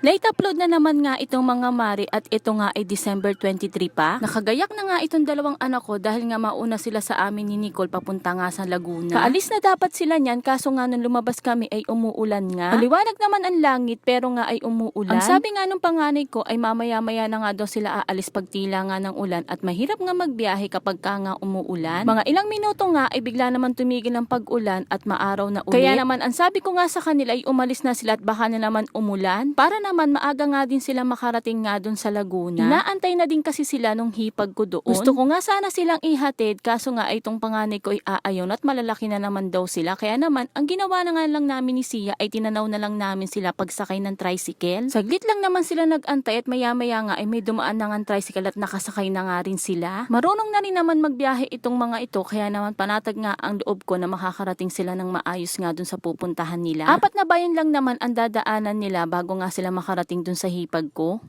Late upload na naman nga itong mga mari at ito nga ay December 23 pa. Nakagayak na nga itong dalawang anak ko dahil nga mauna sila sa amin ni Nicole papunta nga sa Laguna. Paalis na dapat sila niyan kaso nga nung lumabas kami ay umuulan nga. Maliwanag naman ang langit pero nga ay umuulan. Ang sabi nga nung panganay ko ay mamaya-maya na nga daw sila aalis pag tila nga ng ulan at mahirap nga magbiyahe kapag ka nga umuulan. Mga ilang minuto nga ay bigla naman tumigil ang pag-ulan at maaraw na ulit. Kaya naman ang sabi ko nga sa kanila ay umalis na sila at baka na naman umulan para naman maaga nga din sila makarating nga dun sa Laguna. Inaantay na din kasi sila nung hipag ko doon. Gusto ko nga sana silang ihatid kaso nga ay itong panganay ko ay aayon at malalaki na naman daw sila. Kaya naman ang ginawa na nga lang namin ni Sia ay tinanaw na lang namin sila pagsakay ng tricycle. Saglit lang naman sila nag-antay at maya-maya nga ay may dumaan na nga tricycle at nakasakay na nga rin sila. Marunong na rin naman magbiyahe itong mga ito kaya naman panatag nga ang loob ko na makakarating sila ng maayos nga dun sa pupuntahan nila. 4 na bayan lang naman ang dadaanan nila bago nga sila makarating dun sa hipag ko.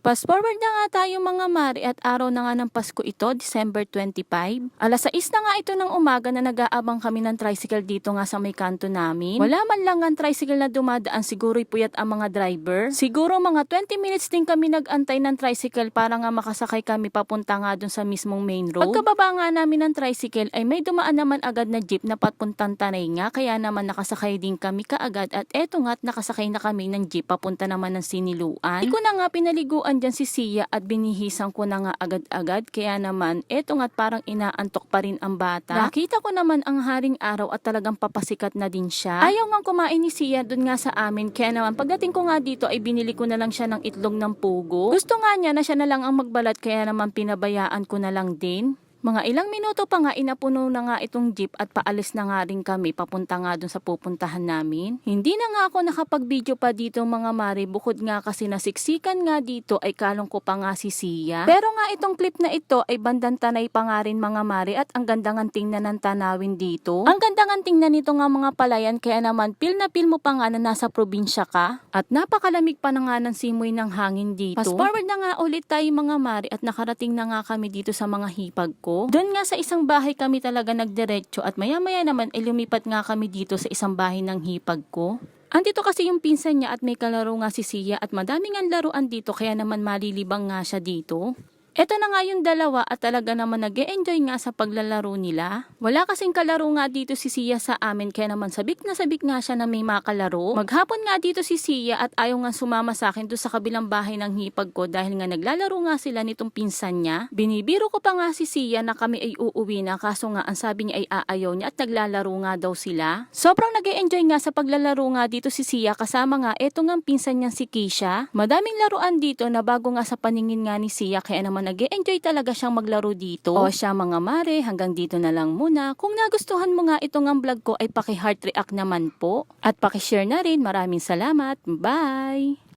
Fast forward na nga tayo mga mari at araw na nga ng Pasko ito, December 25. Alas 6 na nga ito ng umaga na nag-aabang kami ng tricycle dito nga sa may kanto namin. Wala man lang ang tricycle na dumadaan, siguro'y puyat ang mga driver. Siguro mga 20 minutes din kami nag-antay ng tricycle para nga makasakay kami papunta nga dun sa mismong main road. Pagkababa nga namin ng tricycle ay may dumaan naman agad na jeep na papuntang Tanay nga kaya naman nakasakay din kami kaagad at eto nga't nakasakay na kami ng jeep papunta naman ng Siniluan. Di ko na nga pinaliguan dyan si Sia at binihisan ko na nga agad-agad kaya naman eto nga't parang inaantok pa rin ang bata. Nakita ko naman ang haring araw at talagang papasikat na din siya. Ayaw nga kumain ni Sia dun nga sa amin kaya naman pagdating ko nga dito ay binili ko na lang siya ng itlog ng pugo. Gusto nga niya na siya na lang ang magbalat kaya naman pinabayaan ko na lang din. Mga ilang minuto pa nga inapuno na nga itong jeep at paalis na nga rin kami papunta nga dun sa pupuntahan namin. Hindi na nga ako nakapag-video pa dito mga mari bukod nga kasi nasiksikan nga dito ay kalong ko pa nga si Sia. Pero nga itong clip na ito ay bandang Tanay pa nga rin mga mari at ang ganda nga tingnan ng tanawin dito. Ang ganda nga tingnan nito nga mga palayan kaya naman feel mo pa nga na nasa probinsya ka. At napakalamig pa na nga ng simoy ng hangin dito. Fast forward na nga ulit tayo mga mari at nakarating na nga kami dito sa mga hipag ko. Doon nga sa isang bahay kami talaga nagdiretso at maya-maya naman ay lumipat nga kami dito sa isang bahay ng hipag ko. Andito kasi yung pinsan niya at may kalaro nga si Sia at madaming ang laruan dito kaya naman malilibang nga siya dito. Eto na nga yung dalawa at talaga naman nag-e-enjoy nga sa paglalaro nila. Wala kasing kalaro nga dito si Sia sa amin kaya naman sabik na sabik nga siya na may makalaro. Maghapon nga dito si Sia at ayaw nga sumama sa akin doon sa kabilang bahay ng hipag ko dahil nga naglalaro nga sila nitong pinsan niya. Binibiro ko pa nga si Sia na kami ay uuwi na kaso nga ang sabi niya ay aayaw niya at naglalaro nga daw sila. Sobrang nag-e-enjoy nga sa paglalaro nga dito si Sia kasama nga eto nga pinsan niyang si Keisha. Madaming laruan dito na bago nga sa paningin nga ni Sia kaya naman nag-e-enjoy talaga siyang maglaro dito. O siya mga mare, hanggang dito na lang muna. Kung nagustuhan mo nga itong ang vlog ko ay paki-heart react naman po. At paki-share na rin. Maraming salamat. Bye!